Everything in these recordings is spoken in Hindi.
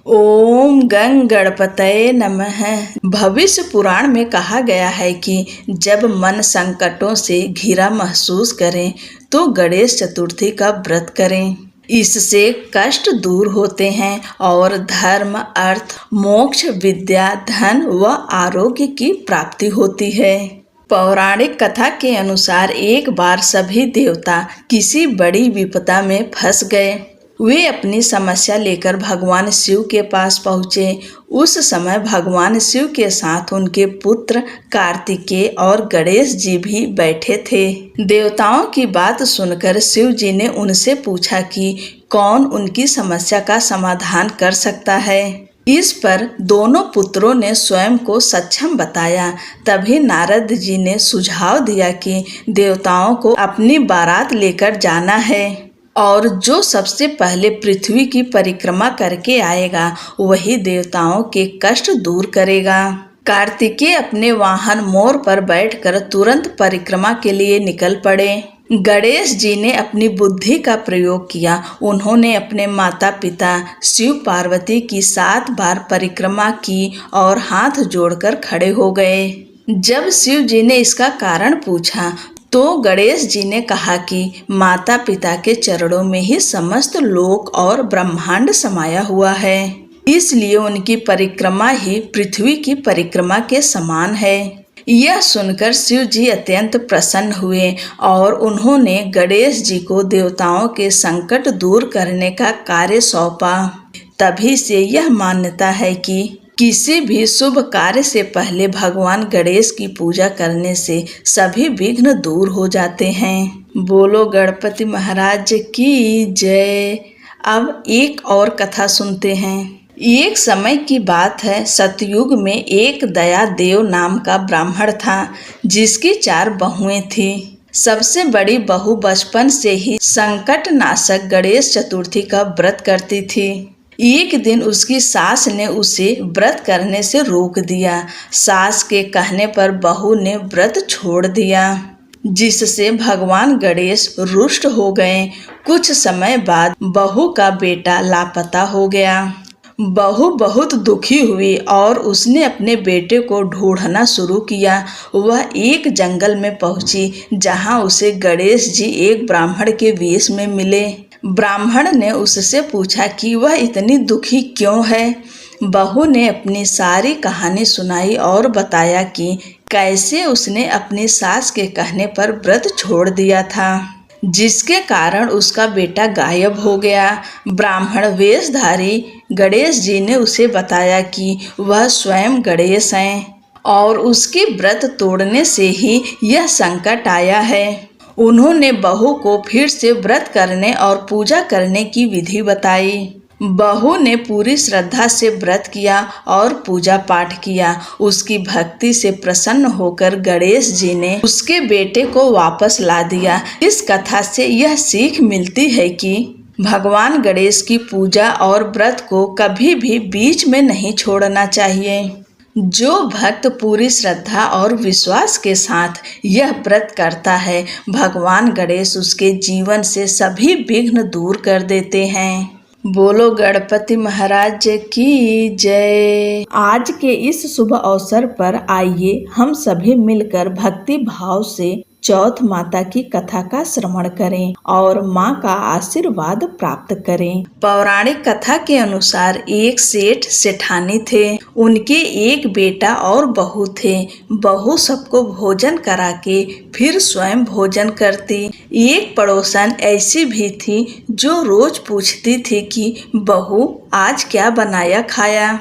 ओम गं गणपतये नमः। भविष्य पुराण में कहा गया है कि जब मन संकटों से घिरा महसूस करें तो गणेश चतुर्थी का व्रत करें। इससे कष्ट दूर होते हैं और धर्म, अर्थ, मोक्ष, विद्या, धन व आरोग्य की प्राप्ति होती है। पौराणिक कथा के अनुसार एक बार सभी देवता किसी बड़ी विपदा में फंस गए। वे अपनी समस्या लेकर भगवान शिव के पास पहुँचे। उस समय भगवान शिव के साथ उनके पुत्र कार्तिकेय और गणेश जी भी बैठे थे। देवताओं की बात सुनकर शिव जी ने उनसे पूछा कि कौन उनकी समस्या का समाधान कर सकता है। इस पर दोनों पुत्रों ने स्वयं को सक्षम बताया। तभी नारद जी ने सुझाव दिया कि देवताओं को अपनी बारात लेकर जाना है और जो सबसे पहले पृथ्वी की परिक्रमा करके आएगा वही देवताओं के कष्ट दूर करेगा। कार्तिकेय अपने वाहन मोर पर बैठकर तुरंत परिक्रमा के लिए निकल पड़े। गणेश जी ने अपनी बुद्धि का प्रयोग किया। उन्होंने अपने माता पिता शिव पार्वती की 7 बार परिक्रमा की और हाथ जोड़कर खड़े हो गए। जब शिव जी ने इसका कारण पूछा तो गणेश जी ने कहा कि माता पिता के चरणों में ही समस्त लोक और ब्रह्मांड समाया हुआ है, इसलिए उनकी परिक्रमा ही पृथ्वी की परिक्रमा के समान है। यह सुनकर शिव जी अत्यंत प्रसन्न हुए और उन्होंने गणेश जी को देवताओं के संकट दूर करने का कार्य सौंपा। तभी से यह मान्यता है कि किसी भी शुभ कार्य से पहले भगवान गणेश की पूजा करने से सभी विघ्न दूर हो जाते हैं। बोलो गणपति महाराज की जय। अब एक और कथा सुनते हैं। एक समय की बात है, सतयुग में एक दया देव नाम का ब्राह्मण था जिसकी 4 बहुएं थी। सबसे बड़ी बहू बचपन से ही संकट नाशक गणेश चतुर्थी का व्रत करती थी। एक दिन उसकी सास ने उसे व्रत करने से रोक दिया। सास के कहने पर बहू ने व्रत छोड़ दिया, जिससे भगवान गणेश रुष्ट हो गए। कुछ समय बाद बहू का बेटा लापता हो गया। बहू बहुत दुखी हुई और उसने अपने बेटे को ढूंढना शुरू किया। वह एक जंगल में पहुंची जहां उसे गणेश जी एक ब्राह्मण के वेश में मिले। ब्राह्मण ने उससे पूछा कि वह इतनी दुखी क्यों है। बहू ने अपनी सारी कहानी सुनाई और बताया कि कैसे उसने अपनी सास के कहने पर व्रत छोड़ दिया था, जिसके कारण उसका बेटा गायब हो गया। ब्राह्मण वेशधारी गणेश जी ने उसे बताया कि वह स्वयं गणेश हैं और उसके व्रत तोड़ने से ही यह संकट आया है। उन्होंने बहू को फिर से व्रत करने और पूजा करने की विधि बताई। बहू ने पूरी श्रद्धा से व्रत किया और पूजा पाठ किया। उसकी भक्ति से प्रसन्न होकर गणेश जी ने उसके बेटे को वापस ला दिया। इस कथा से यह सीख मिलती है कि भगवान गणेश की पूजा और व्रत को कभी भी बीच में नहीं छोड़ना चाहिए। जो भक्त पूरी श्रद्धा और विश्वास के साथ यह व्रत करता है, भगवान गणेश उसके जीवन से सभी विघ्न दूर कर देते हैं। बोलो गणपति महाराज की जय। आज के इस शुभ अवसर पर आइए हम सभी मिलकर भक्ति भाव से चौथ माता की कथा का श्रवण करें और माँ का आशीर्वाद प्राप्त करें। पौराणिक कथा के अनुसार एक सेठ सेठानी थे। उनके एक बेटा और बहू थे। बहू सबको भोजन करा के फिर स्वयं भोजन करती। एक पड़ोसन ऐसी भी थी जो रोज पूछती थी कि बहू आज क्या बनाया खाया।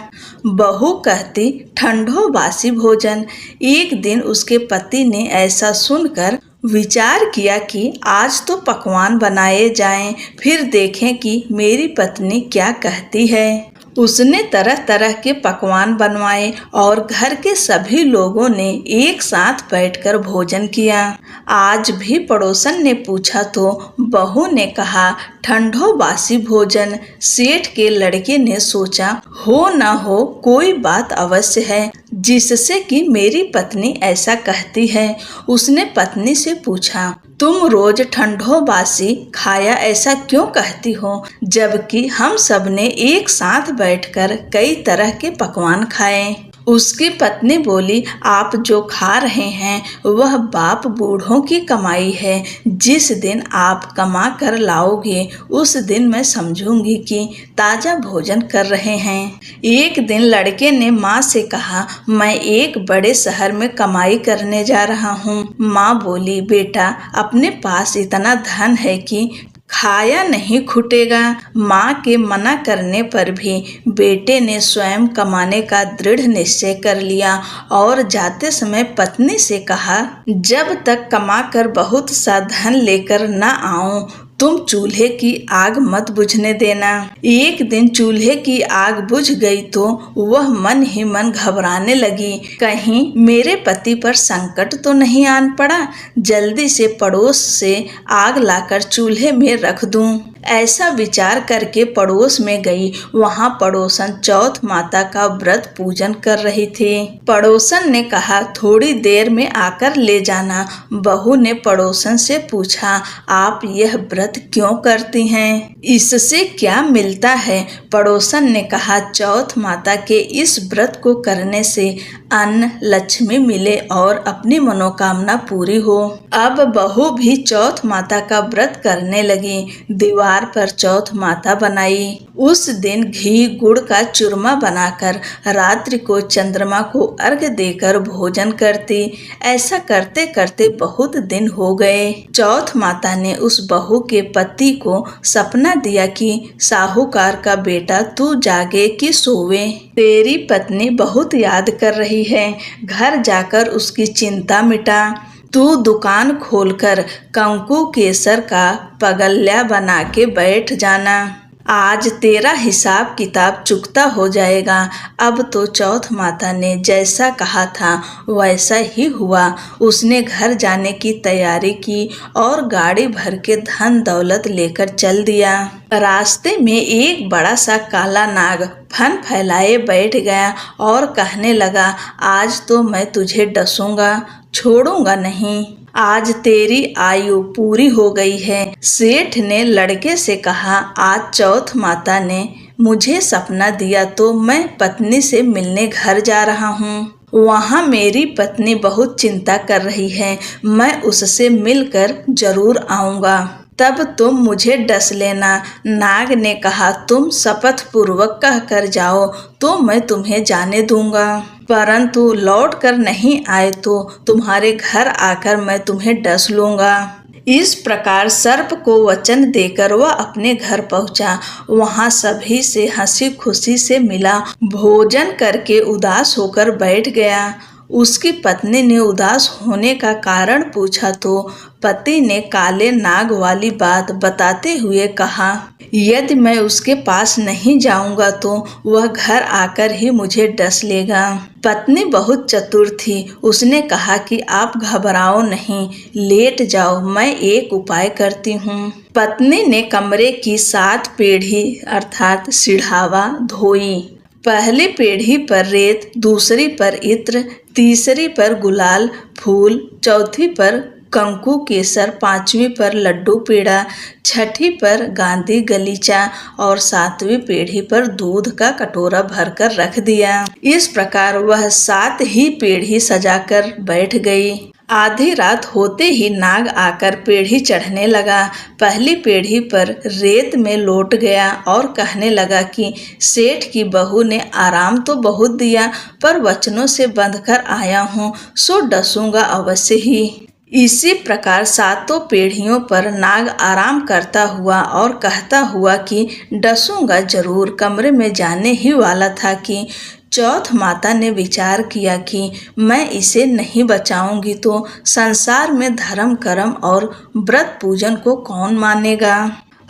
बहू कहती ठंडो बासी भोजन। एक दिन उसके पति ने ऐसा सुनकर विचार किया कि आज तो पकवान बनाए जाएं, फिर देखें कि मेरी पत्नी क्या कहती है। उसने तरह तरह के पकवान बनवाए और घर के सभी लोगों ने एक साथ बैठकर भोजन किया। आज भी पड़ोसन ने पूछा तो बहू ने कहा ठंडो बासी भोजन। सेठ के लड़के ने सोचा हो न हो कोई बात अवश्य है, जिससे कि मेरी पत्नी ऐसा कहती है। उसने पत्नी से पूछा, तुम रोज ठंडो बासी खाया ऐसा क्यों कहती हो, जबकि हम सबने एक साथ बैठकर कई तरह के पकवान खाए। उसकी पत्नी बोली, आप जो खा रहे हैं वह बाप बूढ़ों की कमाई है। जिस दिन आप कमा कर लाओगे उस दिन मैं समझूंगी कि ताजा भोजन कर रहे हैं। एक दिन लड़के ने माँ से कहा, मैं एक बड़े शहर में कमाई करने जा रहा हूँ। माँ बोली, बेटा अपने पास इतना धन है कि खाया नहीं खुटेगा। माँ के मना करने पर भी बेटे ने स्वयं कमाने का दृढ़ निश्चय कर लिया और जाते समय पत्नी से कहा, जब तक कमाकर बहुत सा धन लेकर न आऊं तुम चूल्हे की आग मत बुझने देना। एक दिन चूल्हे की आग बुझ गई तो वह मन ही मन घबराने लगी, कहीं मेरे पति पर संकट तो नहीं आन पड़ा। जल्दी से पड़ोस से आग लाकर चूल्हे में रख दूं। ऐसा विचार करके पड़ोस में गई। वहां पड़ोसन चौथ माता का व्रत पूजन कर रही थी। पड़ोसन ने कहा, थोड़ी देर में आकर ले जाना। बहू ने पड़ोसन से पूछा, आप यह व्रत क्यों करती हैं? इससे क्या मिलता है? पड़ोसन ने कहा, चौथ माता के इस व्रत को करने से अन्न लक्ष्मी मिले और अपनी मनोकामना पूरी हो। अब बहू भी चौथ माता का व्रत करने लगी। दीवार पर चौथ माता बनाई। उस दिन घी गुड़ का चूरमा बनाकर रात्रि को चंद्रमा को अर्घ्य देकर भोजन करती। ऐसा करते करते बहुत दिन हो गए। चौथ माता ने उस बहू के पति को सपना दिया कि साहूकार का बेटा तू जागे कि सोवे, तेरी पत्नी बहुत याद कर रही है। घर जाकर उसकी चिंता मिटा। तू दुकान खोलकर कंकु केसर का पगल्या बना के बैठ जाना। आज तेरा हिसाब किताब चुकता हो जाएगा। अब तो चौथ माता ने जैसा कहा था वैसा ही हुआ। उसने घर जाने की तैयारी की और गाड़ी भर के धन दौलत लेकर चल दिया। रास्ते में एक बड़ा सा काला नाग फन फैलाए बैठ गया और कहने लगा, आज तो मैं तुझे डसूंगा, छोड़ूंगा नहीं। आज तेरी आयु पूरी हो गई है। सेठ ने लड़के से कहा, आज चौथ माता ने मुझे सपना दिया तो मैं पत्नी से मिलने घर जा रहा हूँ। वहाँ मेरी पत्नी बहुत चिंता कर रही है। मैं उससे मिलकर जरूर आऊँगा। तब तुम मुझे डस लेना। नाग ने कहा, तुम शपथ पूर्वक कह कर जाओ तो मैं तुम्हें जाने दूंगा, परंतु लौट कर नहीं आए तो तुम्हारे घर आकर मैं तुम्हें डस लूंगा। इस प्रकार सर्प को वचन देकर वह अपने घर पहुंचा। वहां सभी से हंसी खुशी से मिला। भोजन करके उदास होकर बैठ गया। उसकी पत्नी ने उदास होने का कारण पूछा तो पति ने काले नाग वाली बात बताते हुए कहा, यदि मैं उसके पास नहीं जाऊंगा तो वह घर आकर ही मुझे डस लेगा। पत्नी बहुत चतुर थी। उसने कहा कि आप घबराओ नहीं, लेट जाओ, मैं एक उपाय करती हूँ। पत्नी ने कमरे की 7 पीढ़ी अर्थात सिढ़ावा धोई। पहली पीढ़ी पर रेत, दूसरी पर इत्र, तीसरी पर गुलाल फूल, चौथी पर कंकु केसर, 5वीं पर लड्डू पेड़ा, 6ठी पर गांधी गलीचा और 7वीं पीढ़ी पर दूध का कटोरा भरकर रख दिया। इस प्रकार वह 7 ही पीढ़ी सजाकर बैठ गई। आधी रात होते ही नाग आकर पीढ़ी चढ़ने लगा। पहली पीढ़ी पर रेत में लौट गया और कहने लगा कि सेठ की बहू ने आराम तो बहुत दिया, पर वचनों से बंधकर आया हूँ, सो डसूंगा अवश्य ही। इसी प्रकार 7 पीढ़ियों पर नाग आराम करता हुआ और कहता हुआ कि डसूंगा जरूर कमरे में जाने ही वाला था कि चौथ माता ने विचार किया कि मैं इसे नहीं बचाऊंगी तो संसार में धर्म कर्म और व्रत पूजन को कौन मानेगा।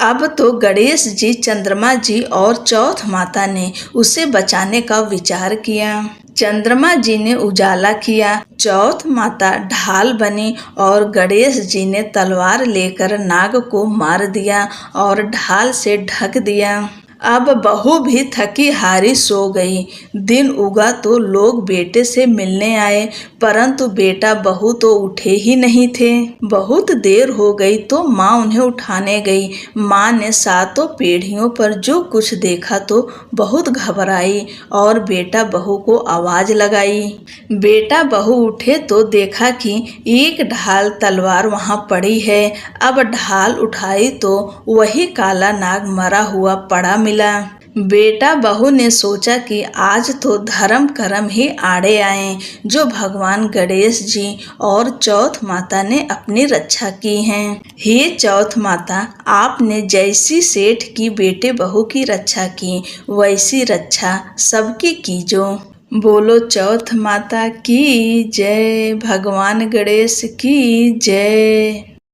अब तो गणेश जी, चंद्रमा जी और चौथ माता ने उसे बचाने का विचार किया। चंद्रमा जी ने उजाला किया, चौथ माता ढाल बनी और गणेश जी ने तलवार लेकर नाग को मार दिया और ढाल से ढक दिया। अब बहू भी थकी हारी सो गई। दिन उगा तो लोग बेटे से मिलने आए, परंतु बेटा बहू तो उठे ही नहीं थे। बहुत देर हो गई तो माँ उन्हें उठाने गई। माँ ने सातों पीढ़ियों पर जो कुछ देखा तो बहुत घबराई और बेटा बहू को आवाज लगाई। बेटा बहू उठे तो देखा कि एक ढाल तलवार वहां पड़ी है। अब ढाल उठाई तो वही काला नाग मरा हुआ पड़ा मिला। बेटा बहू ने सोचा कि आज तो धर्म कर्म ही आड़े आए, जो भगवान गणेश जी और चौथ माता ने अपनी रक्षा की है। हे चौथ माता, आपने जैसी सेठ की बेटे बहू की रक्षा की, वैसी रक्षा सबकी कीजो। बोलो चौथ माता की जय, भगवान गणेश की जय।